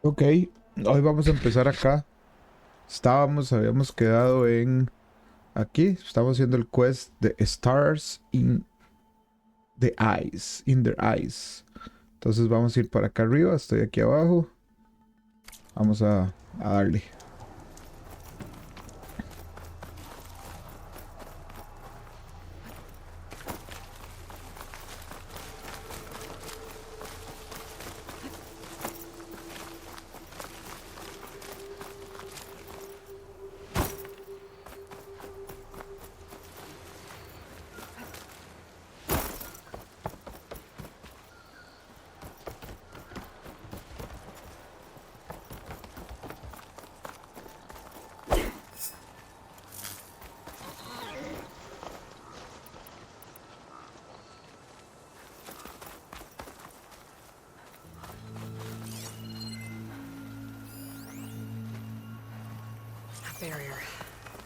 Ok, hoy vamos a empezar acá. Habíamos quedado en aquí. Estamos haciendo el quest de Stars in the Eyes, in their eyes. Entonces vamos a ir para acá arriba. Estoy aquí abajo. Vamos a darle. Barrier.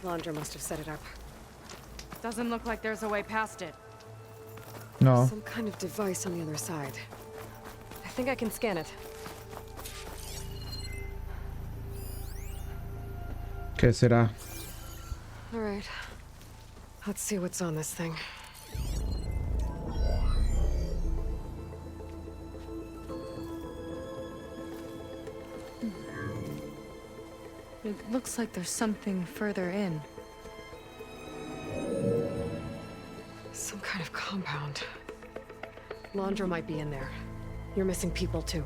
Laundra must have set it up. Doesn't look like there's a way past it. No. Some kind of device on the other side. I think I can scan it. ¿Qué será? All right. Let's see what's on this thing. It looks like there's something further in. Some kind of compound. Laundra might be in there. You're missing people too.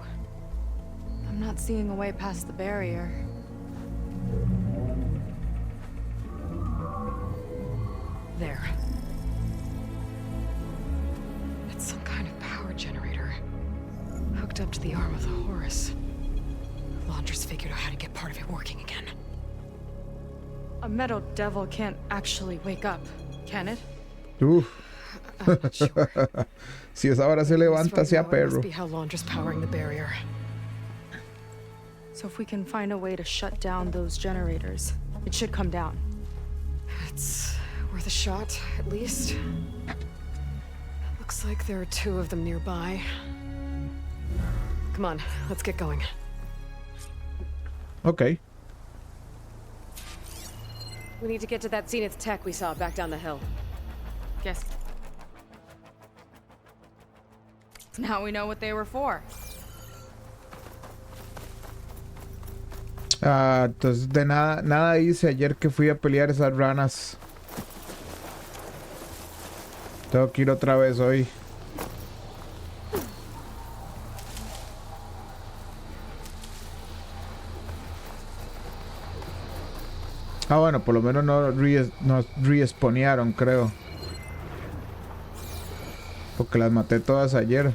I'm not seeing a way past the barrier. There. It's some kind of power generator. Hooked up to the arm of the Horus. Laundra's figured out how to get part of it working again. A metal devil can't actually wake up, can it? I'm not sure. Si esa hora se levanta, Right sea now, it perro. must be how Laundra's powering the barrier. So if we can find a way to shut down those generators, it should come down. It's worth a shot, at least. Looks like there are two of them nearby. Come on, let's get going. Ok. We need to get to that Zenith tech we saw back down the hill. Guess. Now we know what they were for. Entonces de nada hice ayer que fui a pelear esas ranas. Tengo que ir otra vez hoy. Bueno, por lo menos no respawnearon, creo. Porque las maté todas ayer.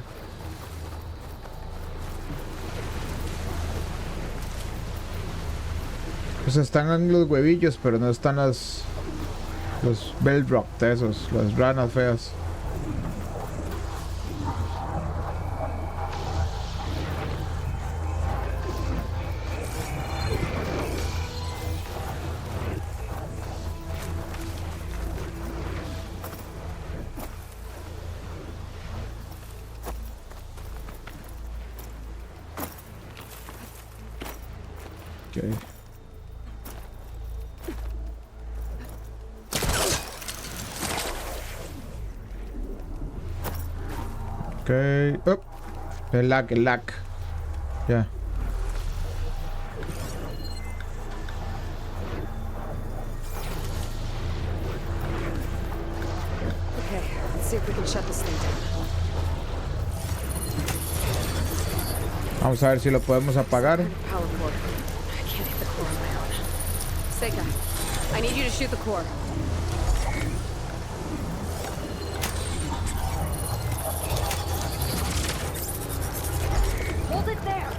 Pues están en los huevillos, pero no están los Beldrop de esos, las ranas feas. Okay. Okay. Oh. El lag. Ya. Okay, let's see if we can shut this thing down. Vamos a ver si lo podemos apagar. Power core. I can't hit the core on my own. Seika, I need you to shoot the core. Hold it there!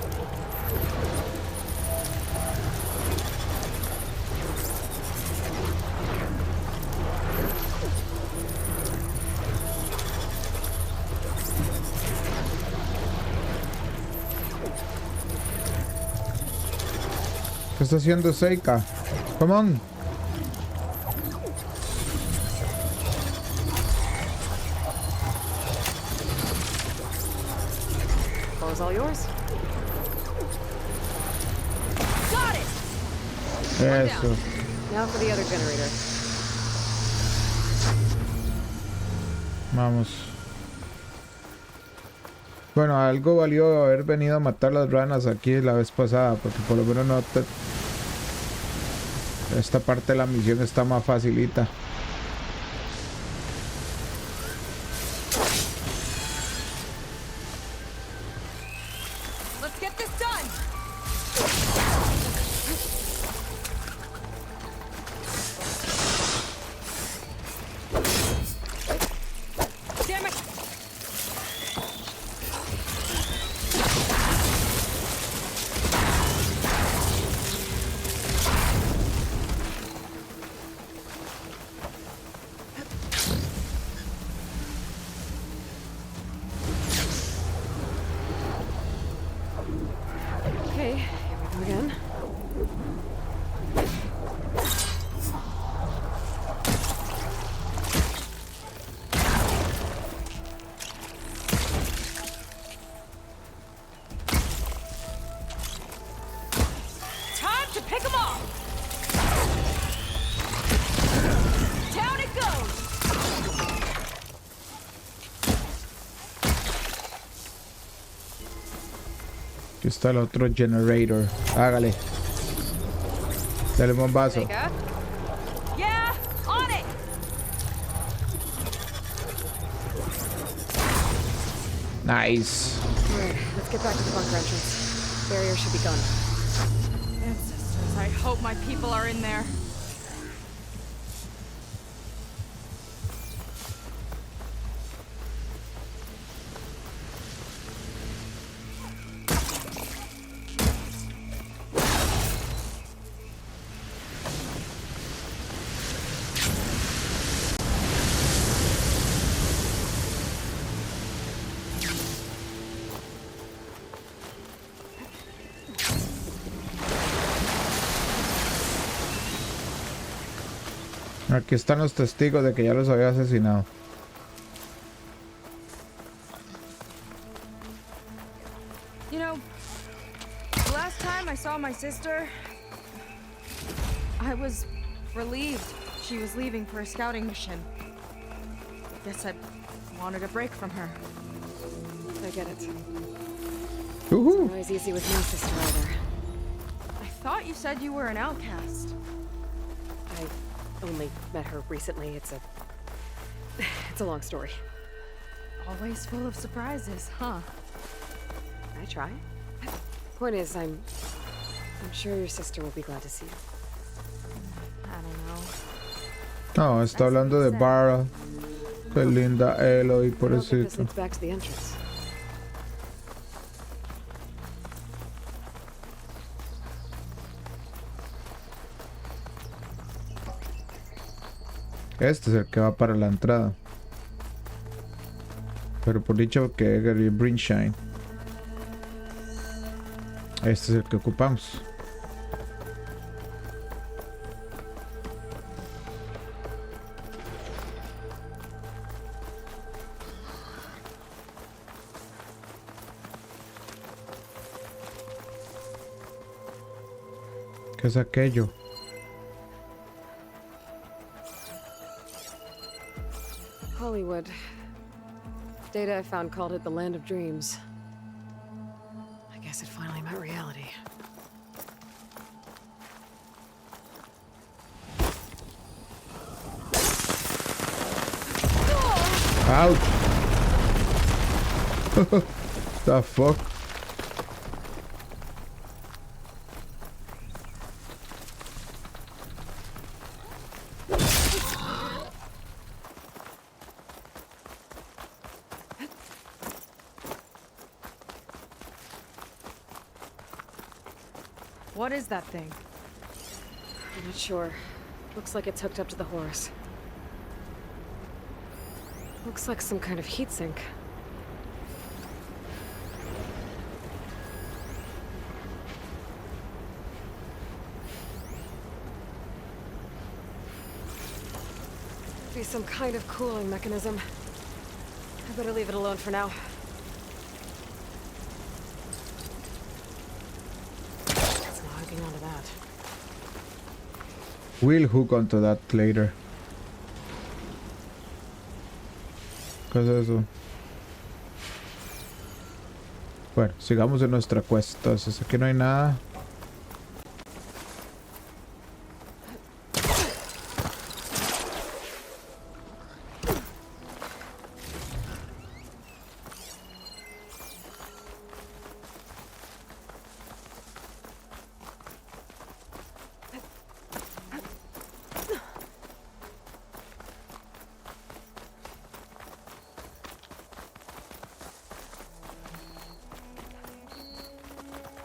¿Qué está haciendo Seika? Come on. Ball's all yours. Got it. Eso. Now for the other generator. Vamos. Bueno, algo valió haber venido a matar las ranas aquí la vez pasada, porque por lo menos no te... Esta parte de la misión está más facilita. Let's get this done. Damn it. Okay, here we go again. Time to pick them off! Down it goes! Aquí está el otro generator. Hágale. Dale un bombazo. Vega? Yeah, on it! Nice. Alright, let's get back to the bunker entrance. Barrier should be gone. Ancestors, I hope my people are in there. Aquí están los testigos de que ya los había asesinado. You know, the last time I saw my sister, I was relieved she was leaving for a scouting mission. Guess I wanted a break from her. I get it. Woohoo! Always easy with my sister either. I thought you said you were an outcast. I only met her recently. It's a long story. Always full of surprises, huh? I try. Point is, I'm sure your sister will be glad to see you. I don't know. No, está hablando de Bara. Qué linda Eloy, I don't think this pobrecito. leads back to the entrance. Este es el que va para la entrada. Pero por dicho que quería Bring Shine. Este es el que ocupamos. ¿Qué es aquello? Hollywood. Data I found called it the Land of Dreams. I guess it finally met reality. Ouch! The fuck? What is that thing? I'm not sure. Looks like it's hooked up to the Horus. Looks like some kind of heat sink. Be some kind of cooling mechanism. I better leave it alone for now. It's not a hooking onto that. We'll hook onto that later. ¿Qué es eso? Bueno, sigamos en nuestra quest. Entonces, aquí no hay nada.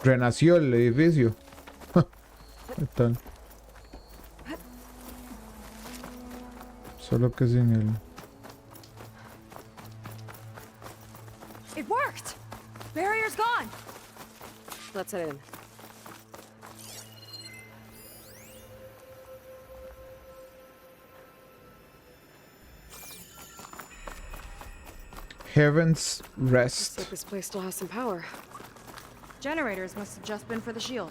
Renació el edificio. Ahí están. Solo que sin el... It worked! Barrier's gone! Let's head in. Heaven's Looks Rest. like this place still has some power. Generators must have just been for the shield.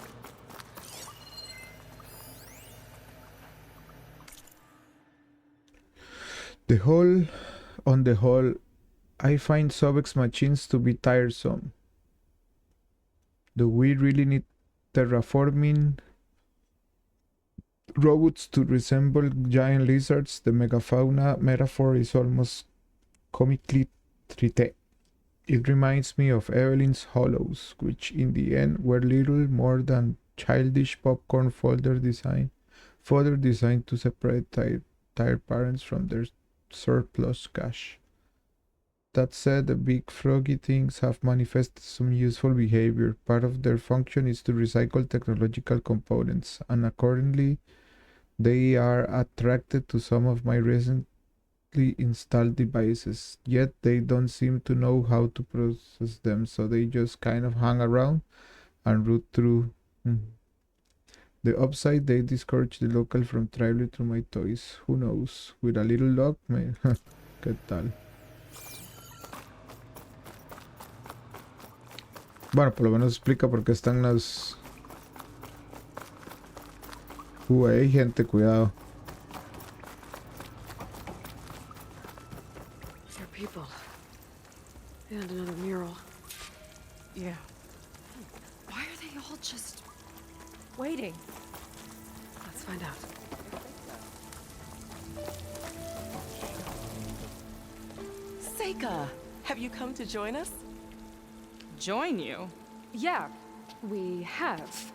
On the whole, I find Sobex machines to be tiresome. Do we really need terraforming robots to resemble giant lizards? The megafauna metaphor is almost comically trite. It reminds me of Evelyn's Hollows, which in the end were little more than childish popcorn fodder designed to separate tired parents from their surplus cash. That said, the big froggy things have manifested some useful behavior. Part of their function is to recycle technological components, and accordingly, they are attracted to some of my recently installed devices. Yet they don't seem to know how to process them, so they just kind of hang around and root through. The upside, they discourage the local from traveling through my toys. Who knows? With a little luck, may... ¿Qué tal? Bueno, por lo menos explica por qué están las... hay gente, cuidado. There are people. And another mural. Yeah. Why are they all just waiting? Let's find out. Seika, have you come to join us? Join you? Yeah, we have.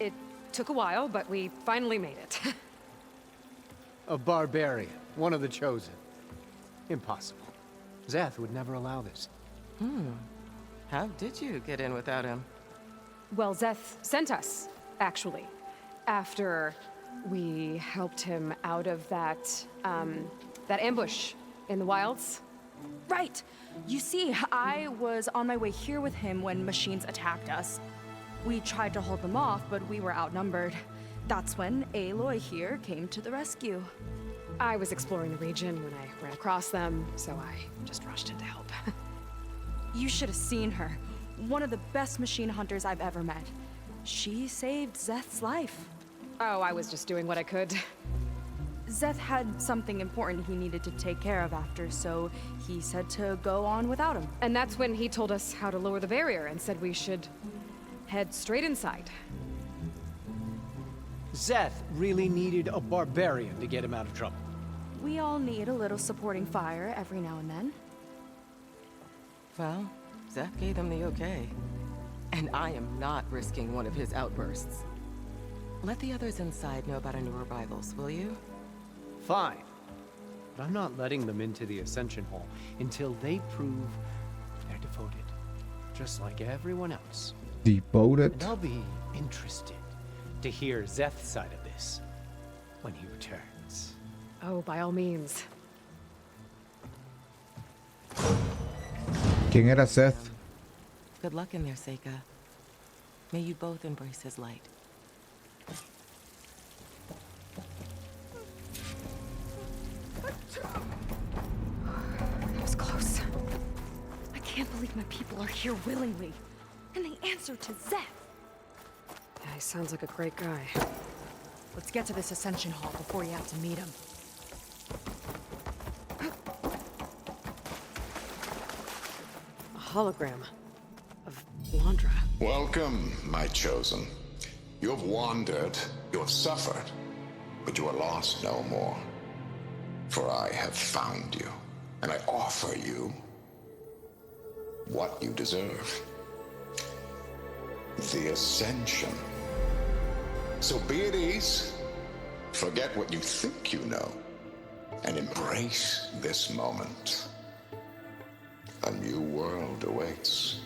It took a while, but we finally made it. A barbarian, one of the chosen. Impossible. Zeth would never allow this. How did you get in without him? Well, Zeth sent us, actually. After we helped him out of that ambush in the wilds. Right! You see, I was on my way here with him when machines attacked us. We tried to hold them off, but we were outnumbered. That's when Aloy here came to the rescue. I was exploring the region when I ran across them, so I just rushed in to help. You should have seen her. One of the best machine hunters I've ever met. She saved Zeth's life. Oh, I was just doing what I could. Zeth had something important he needed to take care of after, so he said to go on without him. And that's when he told us how to lower the barrier and said we should head straight inside. Zeth really needed a barbarian to get him out of trouble. We all need a little supporting fire every now and then. Well, Zeth gave them the okay. And I am not risking one of his outbursts. Let the others inside know about our new arrivals, will you? Fine. But I'm not letting them into the Ascension Hall until they prove they're devoted. Just like everyone else. Devoted. And I'll be interested to hear Zeth's side of this when he returns. Oh, by all means. ¿Quién era Seth? Good luck in there, Seika. May you both embrace his light. That was close. I can't believe my people are here willingly. And they answer to Zeth. He sounds like a great guy. Let's get to this Ascension Hall before you have to meet him. A hologram of Londra. Welcome, my chosen. You have wandered, you have suffered, but you are lost no more. For I have found you, and I offer you what you deserve. The Ascension. So be at ease, forget what you think you know, and embrace this moment. A new world awaits.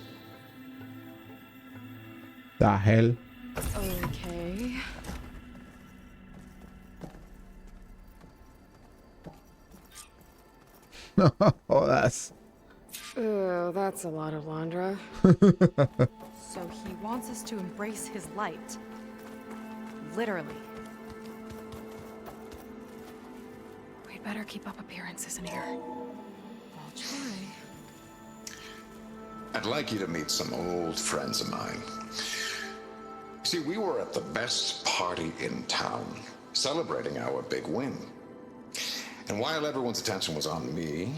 The hell? Okay. Oh, that's... Oh, that's a lot of Londra. So he wants us to embrace his light. Literally. We'd better keep up appearances in here. I'll try. I'd like you to meet some old friends of mine. See, we were at the best party in town, celebrating our big win. And while everyone's attention was on me,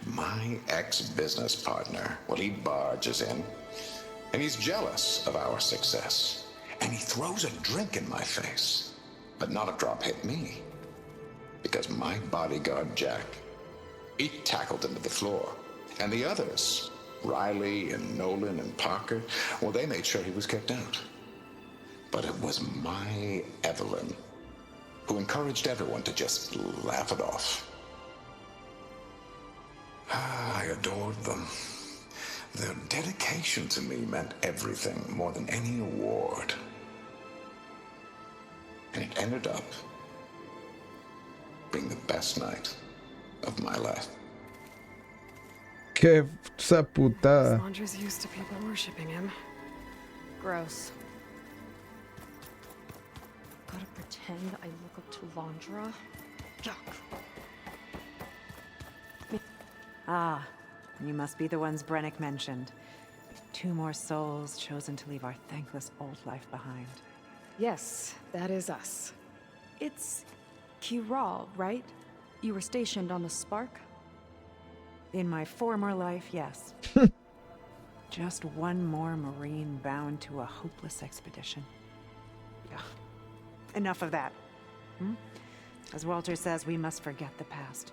my ex-business partner, well, he barges in, and he's jealous of our success. And he throws a drink in my face, but not a drop hit me. Because my bodyguard, Jack, he tackled him to the floor. And the others, Riley and Nolan and Parker, well, they made sure he was kicked out. But it was my Evelyn who encouraged everyone to just laugh it off. I adored them. Their dedication to me meant everything, more than any award. And it ended up being the best night of my life. Qué esa putada. Londra's used to people worshipping him. Gross. Gotta pretend I look up to Londra. Yuck. Ah, you must be the ones Brennick mentioned. 2 more souls chosen to leave our thankless old life behind. Yes, that is us. It's Kiral, right? You were stationed on the Spark? In my former life, yes. Just one more Marine bound to a hopeless expedition. Yeah. Enough of that. As Walter says, we must forget the past.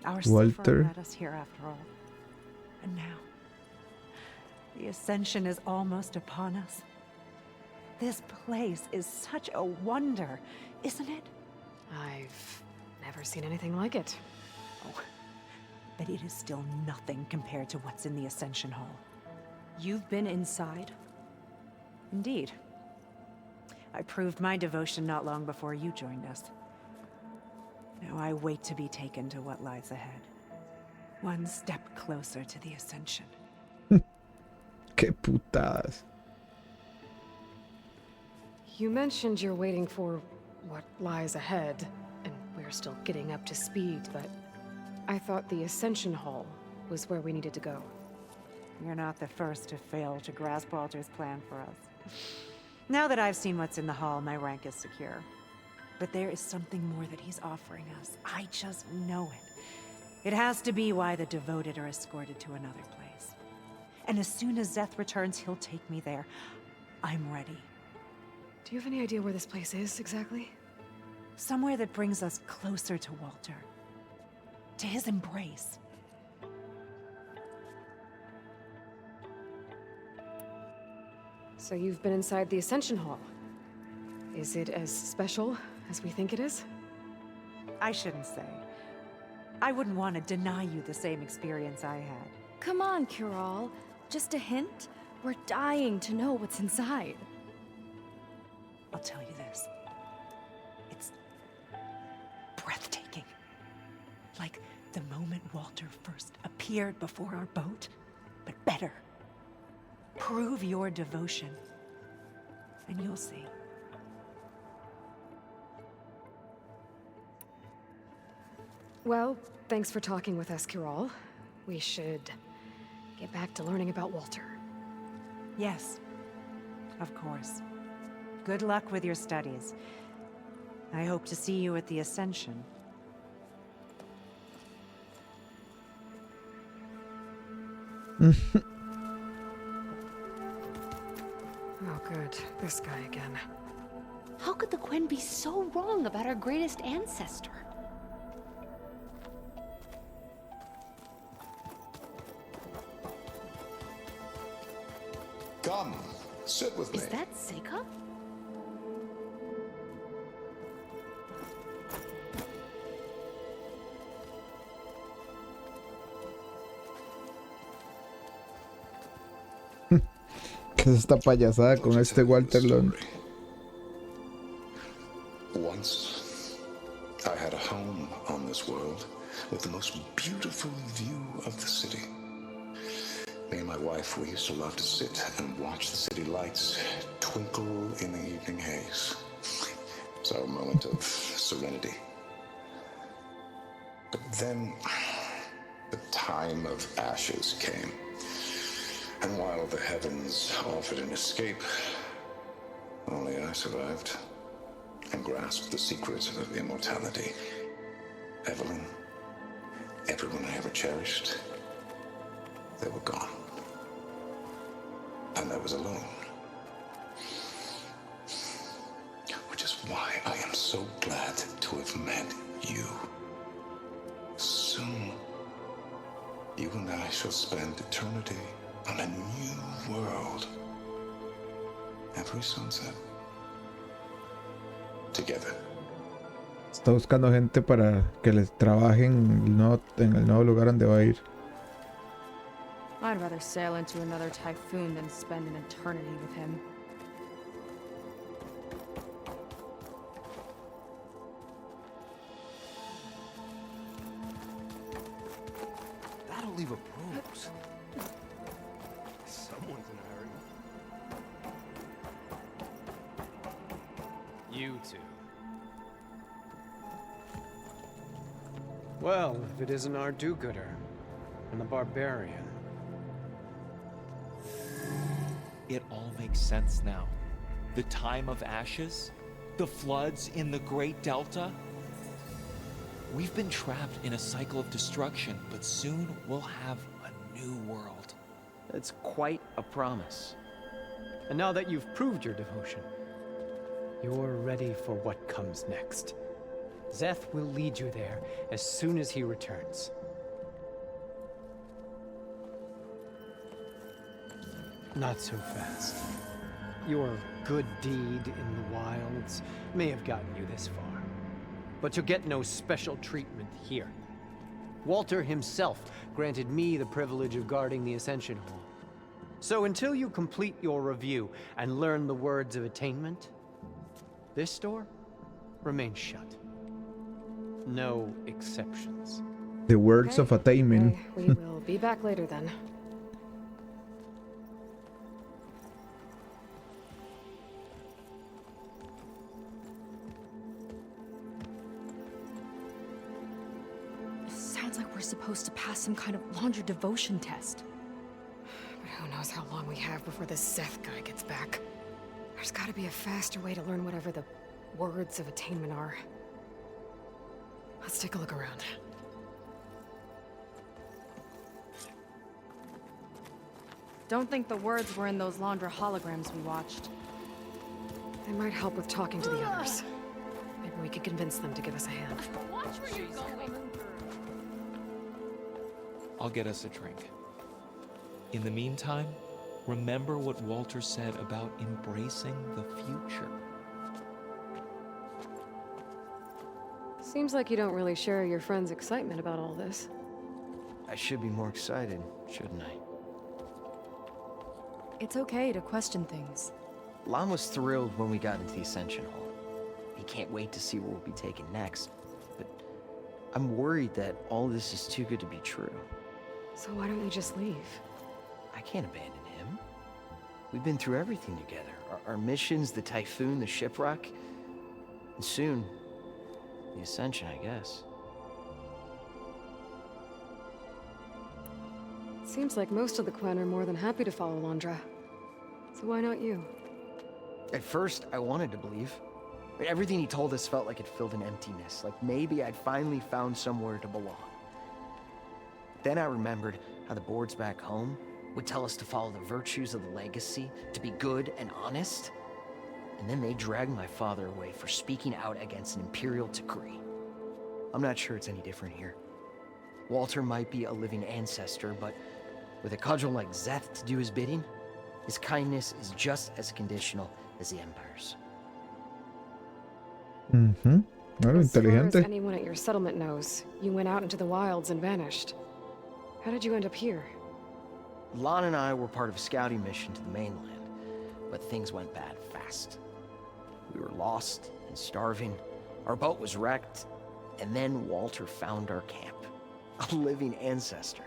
Our Walter. suffering led us here after all. And now, the Ascension is almost upon us. This place is such a wonder, isn't it? I've never seen anything like it. Oh, but it is still nothing compared to what's in the Ascension Hall. You've been inside? Indeed. I proved my devotion not long before you joined us. Now I wait to be taken to what lies ahead. One step closer to the Ascension. Qué putadas. You mentioned you're waiting for what lies ahead, and we're still getting up to speed, but I thought the Ascension Hall was where we needed to go. You're not the first to fail to grasp Walter's plan for us. Now that I've seen what's in the hall, my rank is secure. But there is something more that he's offering us. I just know it. It has to be why the devoted are escorted to another place. And as soon as Zeth returns, he'll take me there. I'm ready. Do you have any idea where this place is, exactly? Somewhere that brings us closer to Walter. To his embrace. So you've been inside the Ascension Hall. Is it as special as we think it is? I shouldn't say. I wouldn't want to deny you the same experience I had. Come on, Kiral. Just a hint? We're dying to know what's inside. I'll tell you this. It's breathtaking. Like the moment Walter first appeared before our boat, but better. Prove your devotion, and you'll see. Well, thanks for talking with us, Kiral. We should get back to learning about Walter. Yes, of course. Good luck with your studies. I hope to see you at the Ascension. Oh, good. This guy again. How could the Quinn be so wrong about our greatest ancestor? Come, sit with me. Is that Seika? ¿Qué es esta payasada con este Walter Lund? Once, I had a home on this world with the most beautiful view of the city. Me and my wife, we used to love to sit and watch the city lights twinkle in the evening haze. It's our moment of serenity. But then, the time of ashes came. And while the heavens offered an escape, only I survived and grasped the secret of immortality. Evelyn, everyone I ever cherished, they were gone. And I was alone. Which is why I am so glad to have met you. Soon, you and I shall spend eternity on a new world. Every sunset. Together. Está buscando gente para que les trabaje en el nuevo lugar donde va a ir. I'd rather sail into another typhoon than spend an eternity with him. That'll leave a bruise. Someone's in a hurry. You two. Well, if it isn't our do-gooder and the barbarian. It all makes sense now. The time of ashes, the floods in the Great Delta. We've been trapped in a cycle of destruction, but soon we'll have a new world. It's quite a promise. And now that you've proved your devotion, you're ready for what comes next. Zeth will lead you there as soon as he returns. Not so fast. Your good deed in the wilds may have gotten you this far, but you'll get no special treatment here. Walter himself granted me the privilege of guarding the Ascension Hall. So until you complete your review and learn the words of attainment, this door remains shut. No exceptions. The words of attainment. Okay, we will be back later then. Sounds like we're supposed to pass some kind of laundry devotion test. But who knows how long we have before this Seth guy gets back. There's gotta be a faster way to learn whatever the words of attainment are. Let's take a look around. Don't think the words were in those Laundra holograms we watched. They might help with talking to the others. Maybe we could convince them to give us a hand. Watch where you're going. I'll get us a drink. In the meantime, remember what Walter said about embracing the future. Seems like you don't really share your friend's excitement about all this. I should be more excited, shouldn't I? It's okay to question things. Lon was thrilled when we got into the Ascension Hall. He can't wait to see where we'll be taken next. But I'm worried that all this is too good to be true. So why don't you just leave? I can't abandon him. We've been through everything together. Our missions, the typhoon, the shipwreck. And soon, the Ascension, I guess. Seems like most of the Quen are more than happy to follow Laundra. So why not you? At first, I wanted to believe. Everything he told us felt like it filled an emptiness, like maybe I'd finally found somewhere to belong. Then I remembered how the boards back home would tell us to follow the virtues of the legacy, to be good and honest. And then they dragged my father away for speaking out against an imperial decree. I'm not sure it's any different here. Walter might be a living ancestor, but with a cudgel like Zeth to do his bidding, his kindness is just as conditional as the Empire's. Bueno, As far as inteligente. anyone at your settlement knows, you went out into the wilds and vanished. How did you end up here? Lon and I were part of a scouting mission to the mainland, but things went bad fast. We were lost and starving, our boat was wrecked, and then Walter found our camp. A living ancestor,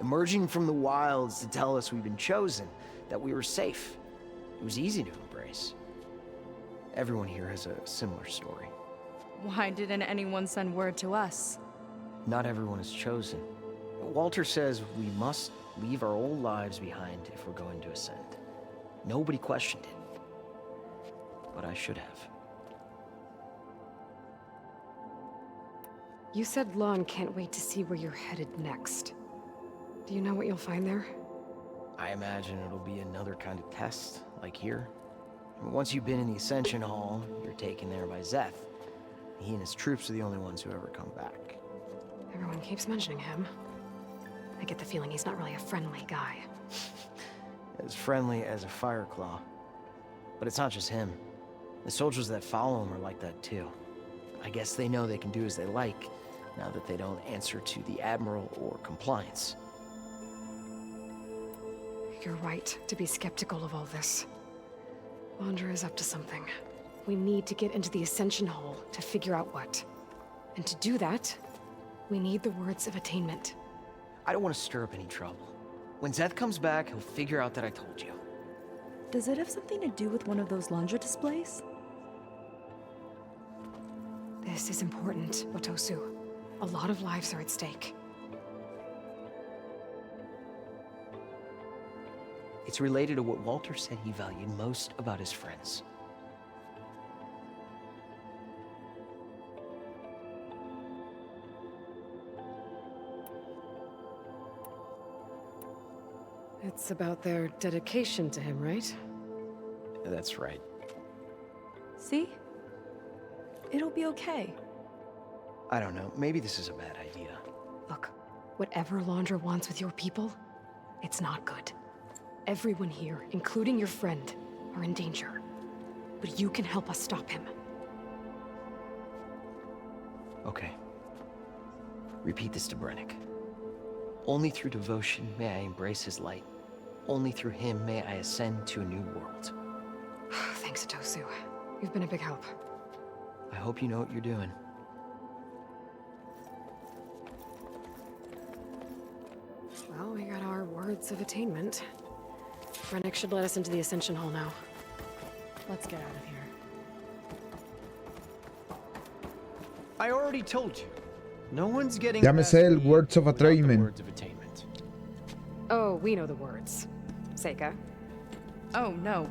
emerging from the wilds to tell us we'd been chosen, that we were safe. It was easy to embrace. Everyone here has a similar story. Why didn't anyone send word to us? Not everyone is chosen. Walter says we must leave our old lives behind if we're going to ascend. Nobody questioned it. But I should have. You said Lon can't wait to see where you're headed next. Do you know what you'll find there? I imagine it'll be another kind of test, like here. Once you've been in the Ascension Hall, you're taken there by Zeth. He and his troops are the only ones who ever come back. Everyone keeps mentioning him. I get the feeling he's not really a friendly guy. As friendly as a Fireclaw. But it's not just him. The soldiers that follow him are like that too. I guess they know they can do as they like, now that they don't answer to the Admiral or Compliance. You're right to be skeptical of all this. Londra is up to something. We need to get into the Ascension Hall to figure out what. And to do that, we need the words of attainment. I don't want to stir up any trouble. When Zeth comes back, he'll figure out that I told you. Does it have something to do with one of those Londra displays? This is important, Watosu. A lot of lives are at stake. It's related to what Walter said he valued most about his friends. It's about their dedication to him, right? That's right. See? It'll be okay. I don't know, maybe this is a bad idea. Look, whatever Londra wants with your people, it's not good. Everyone here, including your friend, are in danger. But you can help us stop him. Okay. Repeat this to Brennick. Only through devotion may I embrace his light. Only through him may I ascend to a new world. Thanks, Atosu. You've been a big help. I hope you know what you're doing. Well, we got our words of attainment. Brennick should let us into the Ascension Hall now. Let's get out of here. I already told you. No one's getting Ya me past sé el me words of without the attainment. words of attainment. Oh, we know the words. Seika. Oh, no.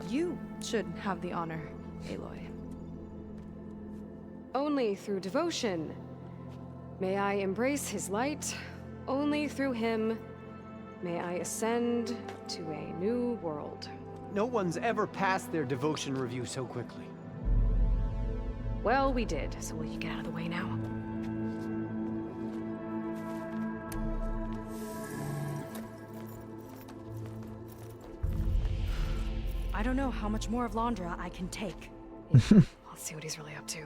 You should have the honor, Aloy. Only through devotion may I embrace his light. Only through him may I ascend to a new world. No one's ever passed their devotion review so quickly. Well, we did, so will you get out of the way now? I don't know how much more of Londra I can take. Let's see what he's really up to.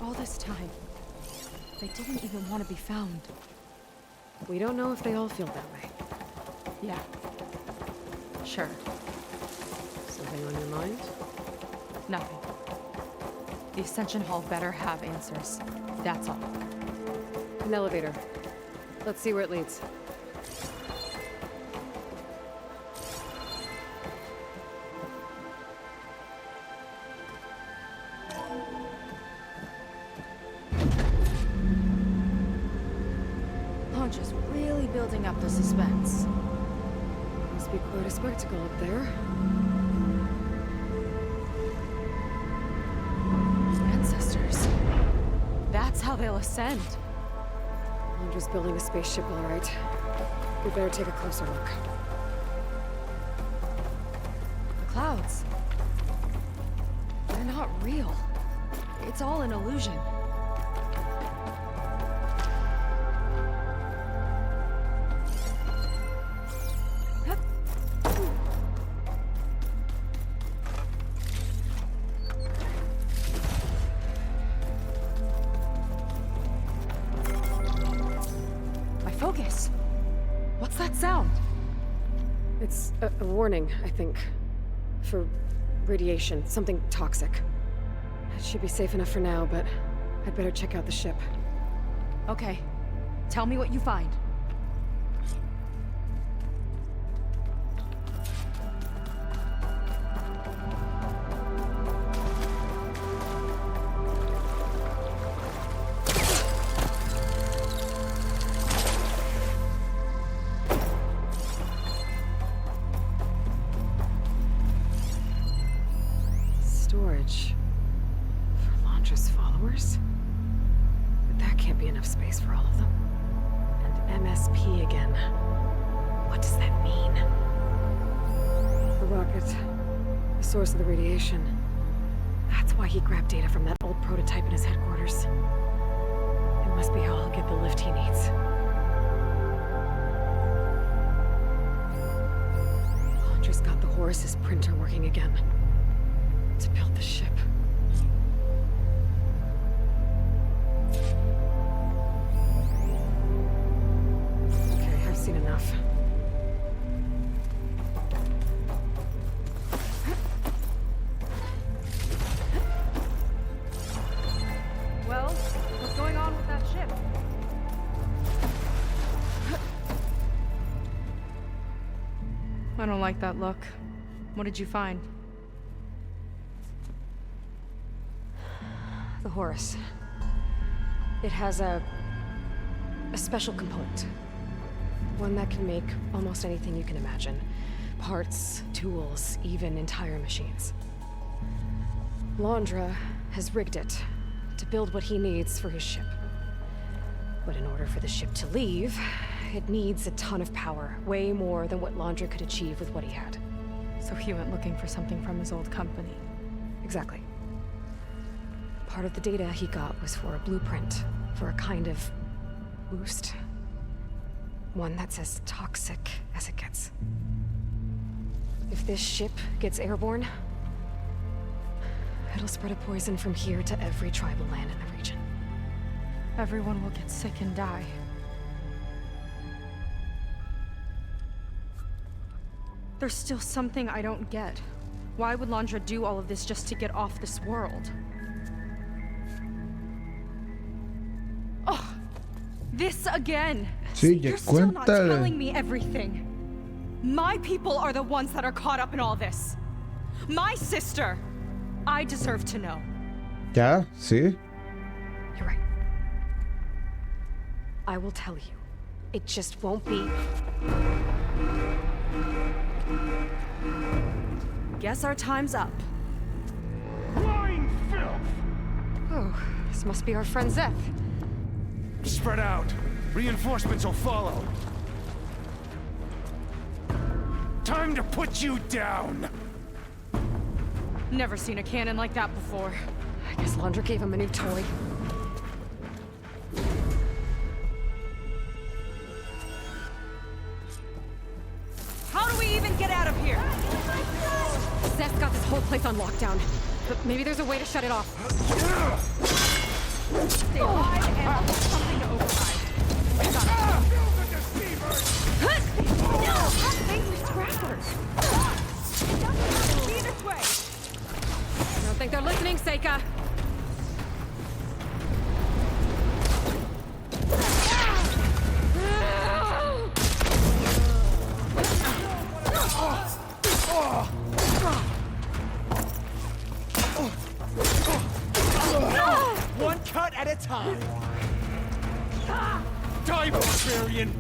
All this time, they didn't even want to be found. We don't know if they all feel that way. Yeah. Sure. Something on your mind? Nothing. The Ascension Hall better have answers. That's all. An elevator. Let's see where it leads. just really building up the suspense. Must be quite a spectacle up there. Ancestors. That's how they'll ascend. Londra's building a spaceship, all right. We better take a closer look. The clouds. They're not real. It's all an illusion. Focus. What's that sound? It's a warning, I think. For radiation, something toxic. It should be safe enough for now, but I'd better check out the ship. Okay. Tell me what you find. Storage. For Londra's followers? But that can't be enough space for all of them. And MSP again. What does that mean? The rocket. The source of the radiation. That's why he grabbed data from that old prototype in his headquarters. It must be how he'll get the lift he needs. Londra's got the Horus's printer working again. To build the ship. Okay, I've seen enough. Well, what's going on with that ship? I don't like that look. What did you find? The Horus. It has a special component. One that can make almost anything you can imagine. Parts, tools, even entire machines. Londra has rigged it to build what he needs for his ship. But in order for the ship to leave, it needs a ton of power, way more than what Londra could achieve with what he had. So he went looking for something from his old company. Exactly. Part of the data he got was for a blueprint, for a kind of boost. One that's as toxic as it gets. If this ship gets airborne, it'll spread a poison from here to every tribal land in the region. Everyone will get sick and die. There's still something I don't get. Why would Londra do all of this just to get off this world? Oh, this again! Sí, You're still not telling me everything. My people are the ones that are caught up in all this. My sister! I deserve to know. Ya, sí. You're right. I will tell you. It just won't be. Guess our time's up. Flying filth! Oh, this must be our friend Zeth. Spread out. Reinforcements will follow. Time to put you down! Never seen a cannon like that before. I guess Londra gave him a new toy. How do we even get out of here? Zeth's got this whole place on lockdown. But maybe there's a way to shut it off. Stay alive and I'll have something to override. I got it. No! Angry scrappers! It doesn't have to be this way! I don't think they're listening, Seika. One cut at a time. Die, barbarian!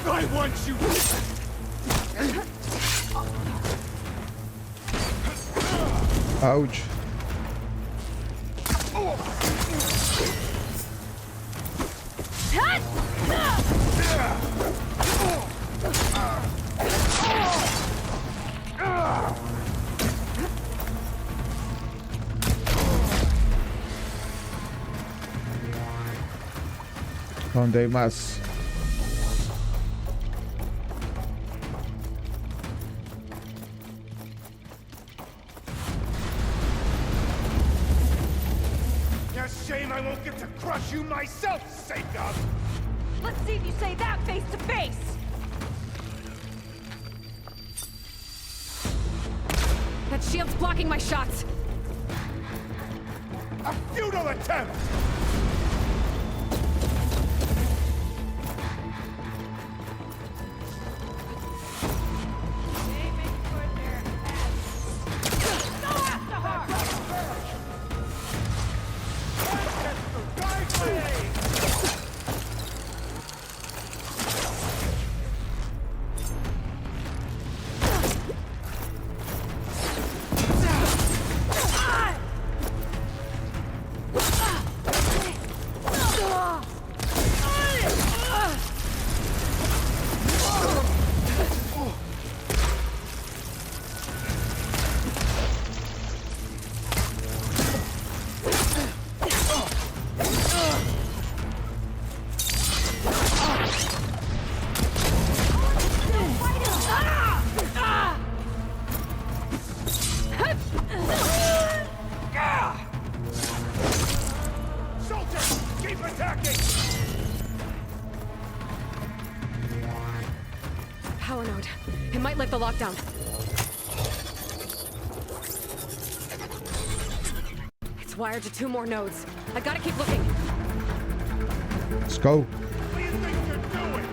I want you. Ouch. ¿Dónde hay más? Shame I won't get to crush you myself, Jacob! Let's see if you say that face to face! That shield's blocking my shots! A futile attempt! Power node. It might lift the lockdown. It's wired to 2 more nodes. I gotta keep looking. Let's go. What do you think you're doing?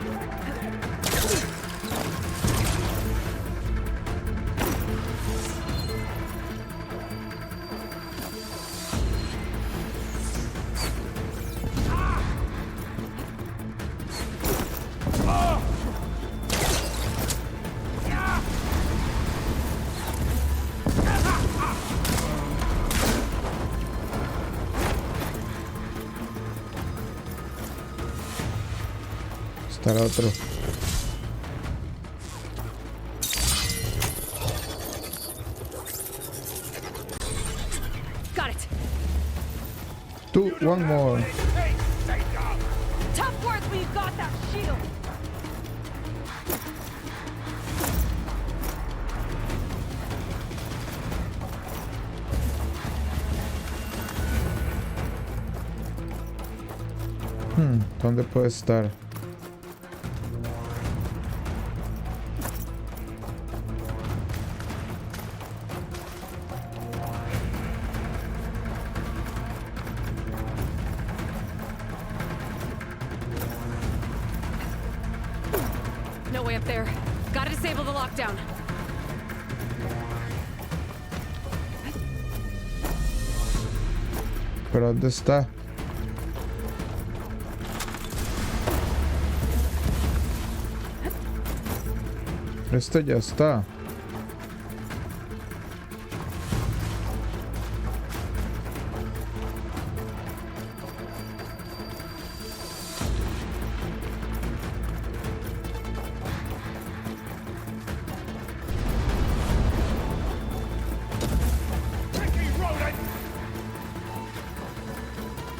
Estará otro. Got it. One more. Hey, Jacob! Tough words when you've got that shield! ¿Dónde puede estar? No way up there. Gotta disable the lockdown. ¿Pero dónde está? Este ya está.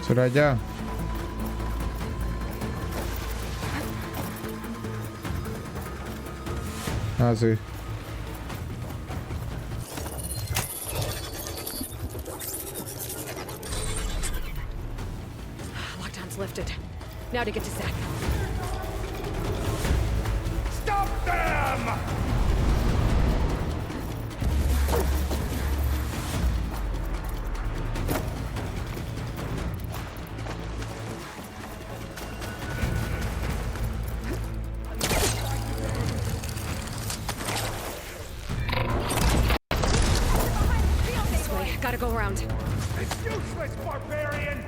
¿Será ya? Ah, sí. Lockdown's lifted. Now to get to Zach. Stop them! This way. Gotta go around. It's useless, barbarian!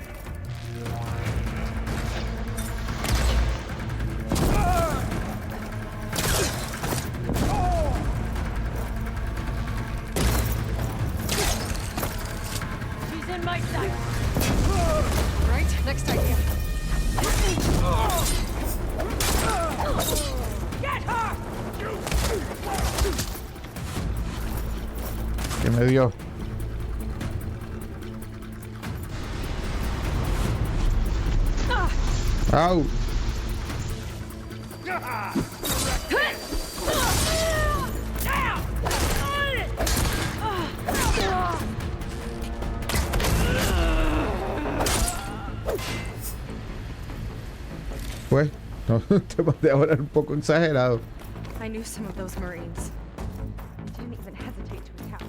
He's in my sight. Right? Next idea. Get her! ¿Qué me dio? ¡Au! Pues, no, te mandé a volar un poco exagerado. I knew some of those Marines. Didn't even hesitate to attack.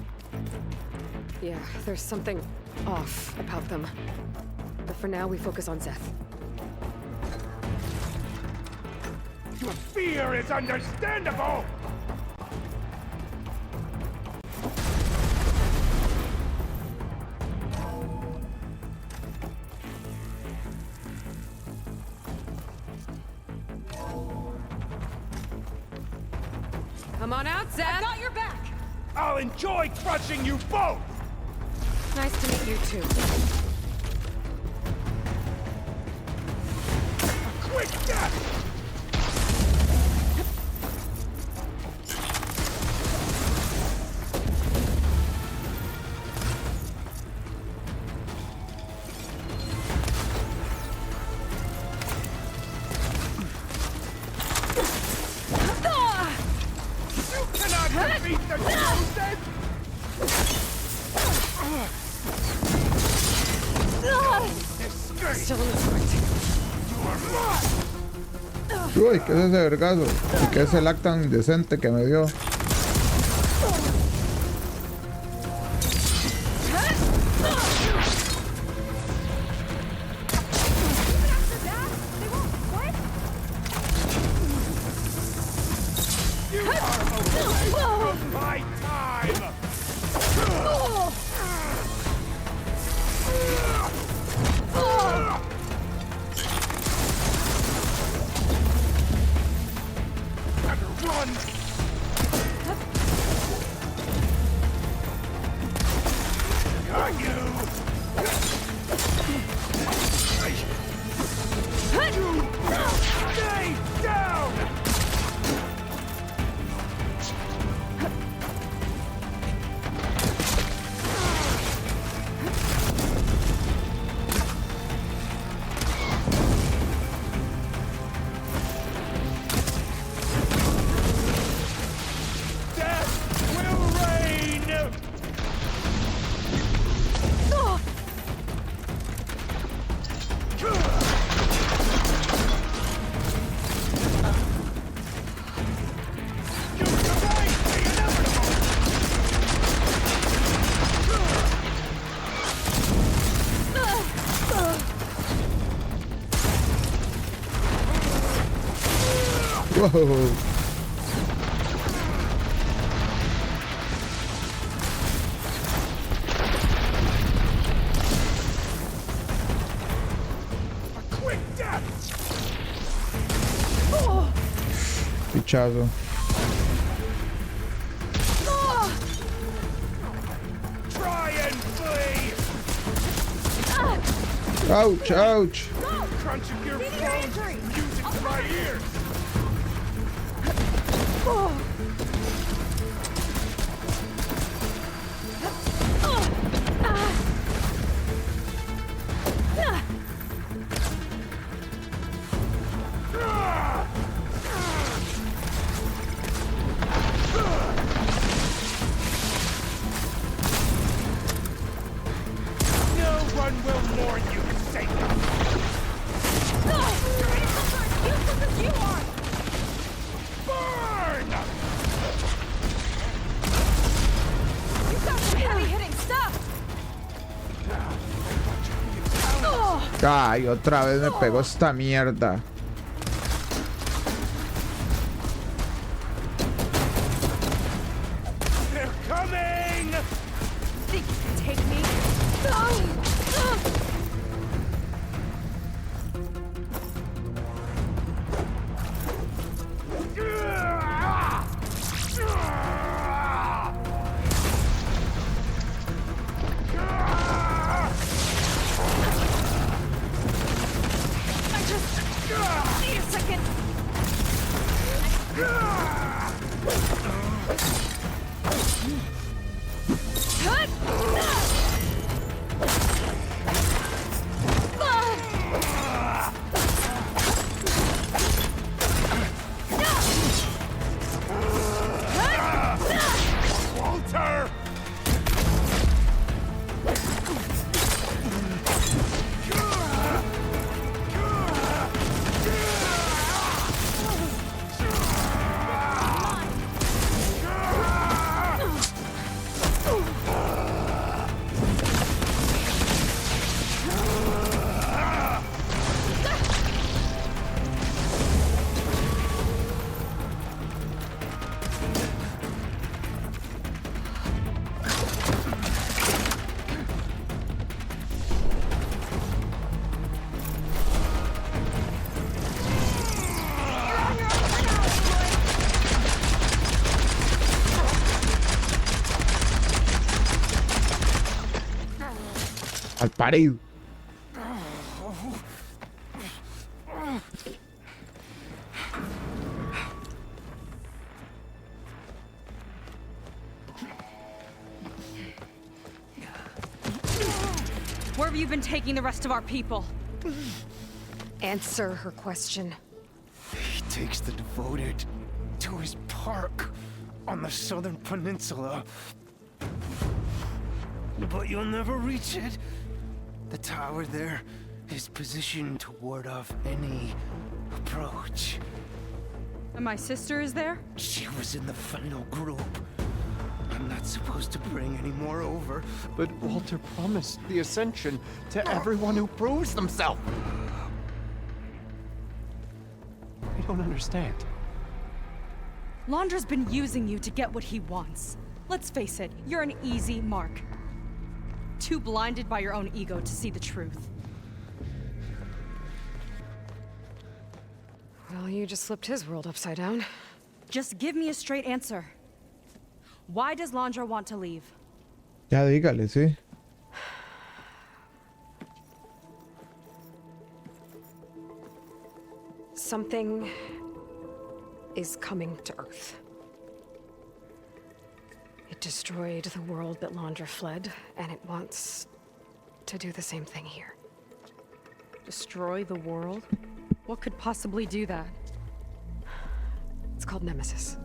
Yeah, there's something off about them. But for now, we focus on Zeth. Your fear is understandable! Come on out, Zeth! I got your back! I'll enjoy crushing you both! Nice to meet you, too. Quick death! You cannot defeat the chosen! Escape! Still in the front. You are mine! Uy, ¿qué es ese vergazo? ¿Y qué es el lag tan indecente que me dio? You are away from my time! Better run! Got you! Stay down! Death will reign! You survived the inevitable! Wow. A quick death! Pichazo. Ouch, ouch. Crunch of your bones is music to my ears. Ay, otra vez me pegó esta mierda. They're coming! Think you can take me? Need a second. Walter! Al pared. Where have you been taking the rest of our people? Answer her question. He takes the devoted to his park on the southern peninsula. But you'll never reach it. The tower there is positioned to ward off any approach. And my sister is there? She was in the final group. I'm not supposed to bring any more over, but Walter promised the Ascension to everyone who proves themselves. I don't understand. Londra's been using you to get what he wants. Let's face it, you're an easy mark. Too blinded by your own ego to see the truth. Well, you just flipped his world upside down. Just give me a straight answer. Why does Londra want to leave? Ya dígale, sí. Something is coming to Earth. It destroyed the world that Londra fled, and it wants to do the same thing here. Destroy the world? What could possibly do that? It's called Nemesis.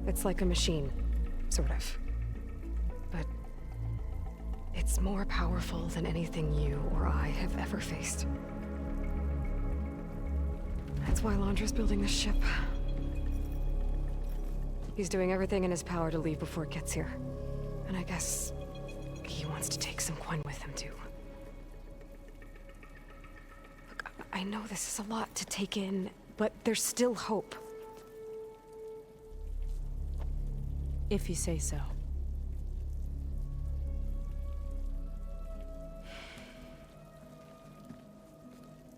It's like a machine, sort of. But it's more powerful than anything you or I have ever faced. That's why Londra's building this ship. He's doing everything in his power to leave before it gets here. And I guess he wants to take some Quen with him, too. Look, I know this is a lot to take in, but there's still hope. If you say so.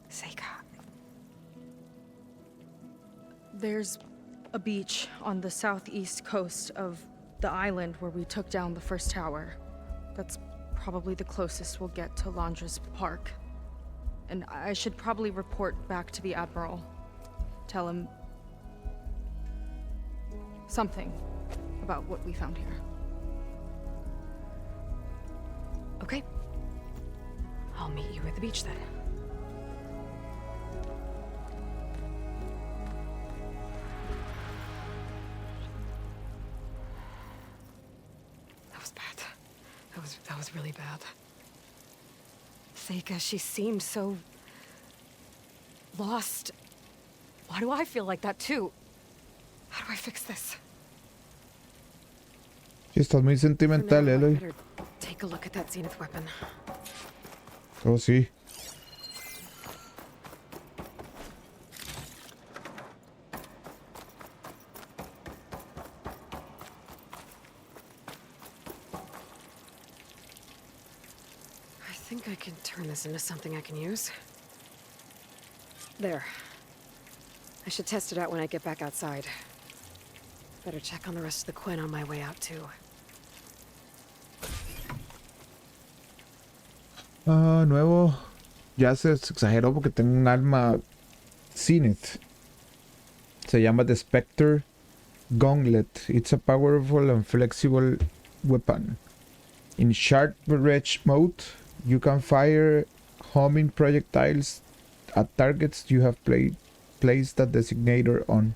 Seika. There's a beach on the southeast coast of the island where we took down the first tower. That's probably the closest we'll get to Landra's Park. And I should probably report back to the Admiral. Tell him... something about what we found here. Okay. I'll meet you at the beach then. That was bad. That was really bad. Seika, she seemed so... lost. Why do I feel like that too? How do I fix this? Sí, estás muy sentimental, For now, I Eloy. better take a look at that Zenith weapon. Oh, sí. I think I can turn this into something I can use. There. I should test it out when I get back outside. Better check on the rest of the Quinn on my way out, too. Ah, nuevo. Ya se exageró porque tengo un arma Zenith. Se llama The Spectre Gauntlet. It's a powerful and flexible weapon. In sharp range mode, you can fire homing projectiles at targets you have placed a designator on.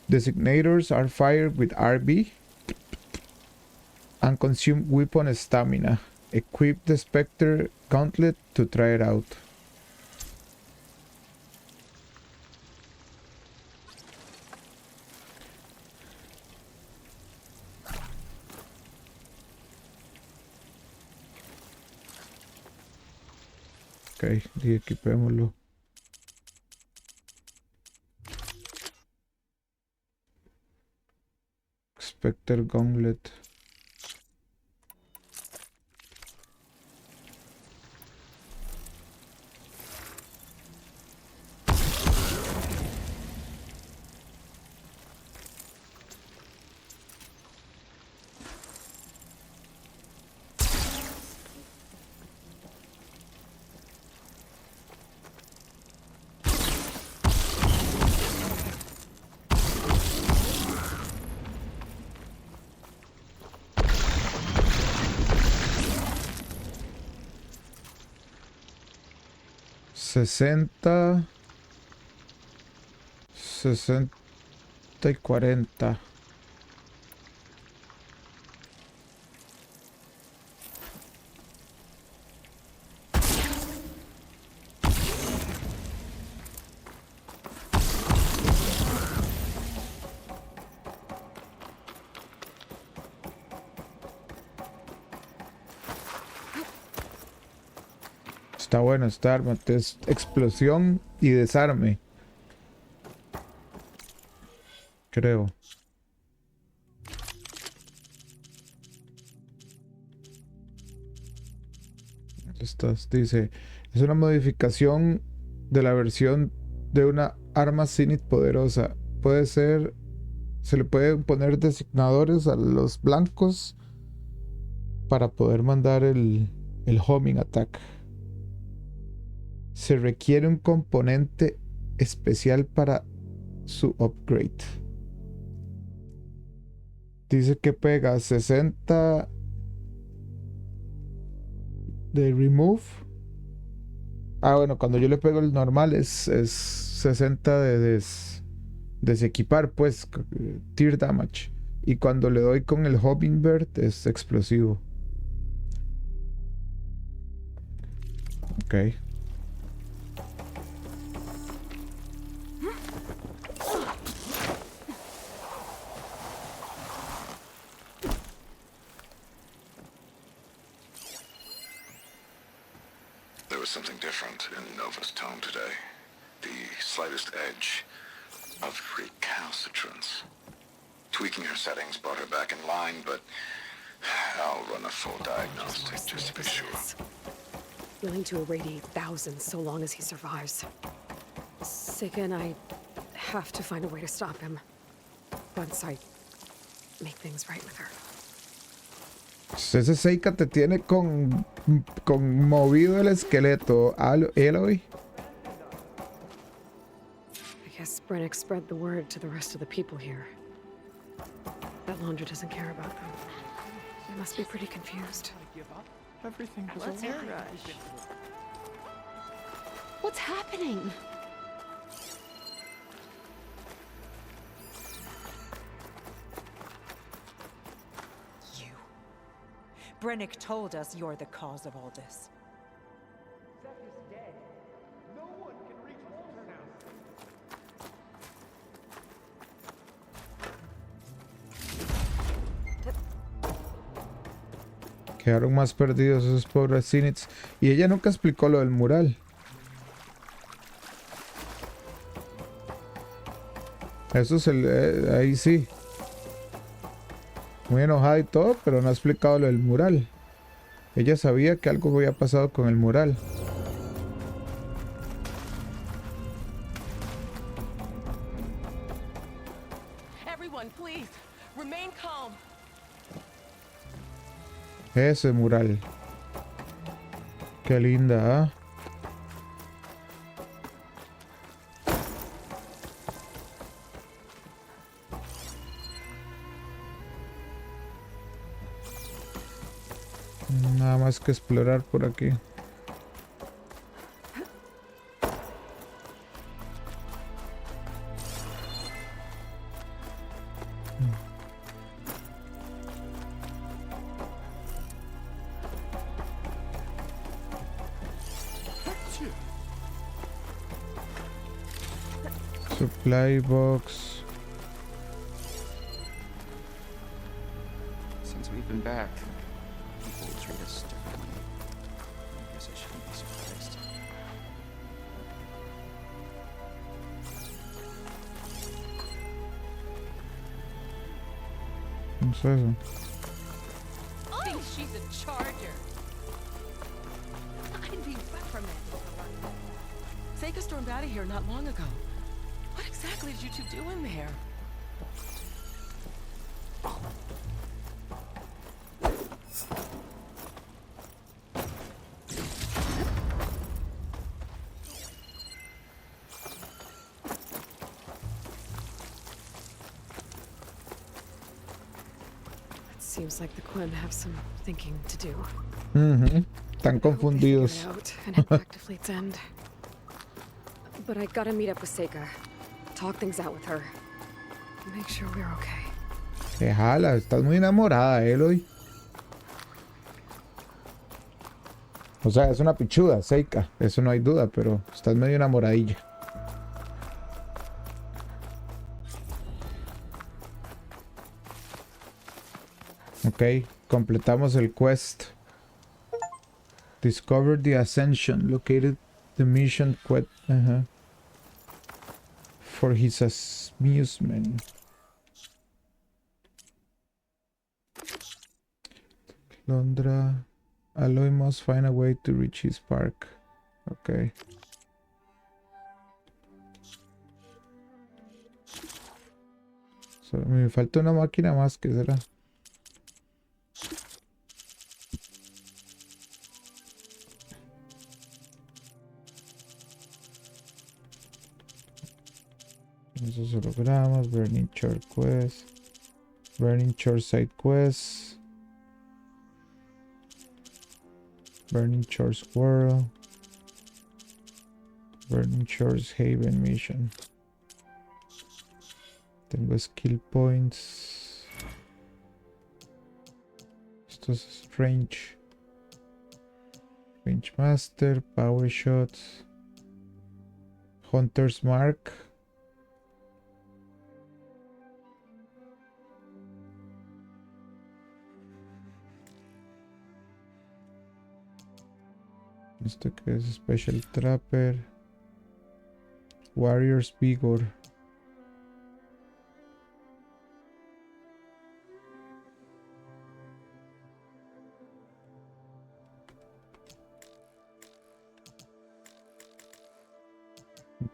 Designators are fired with RB and consume weapon stamina. Equip the Spectre Gauntlet to try it out. Ok, y equipémoslo. Spectre Gauntlet. Sesenta y 40. Está bueno esta arma, es explosión y desarme. Creo. Estas dice, es una modificación de la versión de una arma Zenith poderosa. Puede ser, se le pueden poner designadores a los blancos para poder mandar el homing attack. Se requiere un componente especial para su upgrade. Dice que pega 60 de remove. Ah, bueno, cuando yo le pego el normal es 60 de desequipar, pues, tear damage. Y cuando le doy con el Hummingbird es explosivo. Ok. There was something different in Nova's tone today. The slightest edge of recalcitrance. Tweaking her settings brought her back in line, but I'll run a full diagnostic just to be sure. Willing to irradiate thousands so long as he survives. Seika and I have to find a way to stop him. Once I make things right with her. Ese Seika te tiene conmovido el esqueleto, Eloy. I guess Brennick spread the word to the rest of the people here. That laundry doesn't care about them. They must be pretty confused. Everything was Let's alright. rush. What's happening? You. Brennick told us you're the cause of all this. Seth is dead. No one can reach Walter now. Quedaron más perdidos esos pobres Zinits. Y ella nunca explicó lo del mural. Eso es el... ahí sí. Muy enojada y todo, pero no ha explicado lo del mural. Ella sabía que algo había pasado con el mural. Everyone, please, remain calm. Ese mural. Qué linda, ¿ah? Nada más que explorar por aquí. Supply box. Since we've been back, people treat us differently. I guess I shouldn't be surprised. ¿Qué es eso? Thinks she's a charger. I'd be reprimanded for her. Seika stormed out of here not long ago. What exactly did you two do in there? Seems like the Quinn have some thinking to do. Están confundidos. Out and head back to Fleet's End. But I gotta meet up with Seika. Talk things out with her. Make sure we're okay. Déjala, estás muy enamorada, Eloy. O sea, es una pichuda, Seika. Eso no hay duda, pero estás medio enamoradilla. Ok, completamos el quest. Discover the Ascension. Located the mission quest. For his amusement. Londra. Aloy must find a way to reach his park. Ok. Me falta una máquina más, ¿qué será? Esos hologramas, Burning Shore Quest, Burning Shore Side Quest, Burning Shores World, Burning Shores Haven Mission. Tengo skill points. Esto es Range. Range Master, Power Shots, Hunter's Mark. Esto que es Special Trapper, Warrior's Vigor.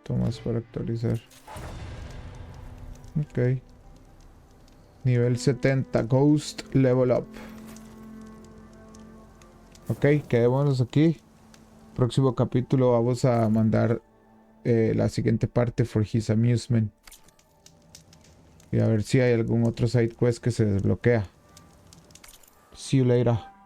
Más para actualizar. Ok. Nivel 70. Ghost Level Up. Ok, quedémonos aquí. Próximo capítulo vamos a mandar la siguiente parte for his amusement. Y a ver si hay algún otro side quest que se desbloquea. See you later.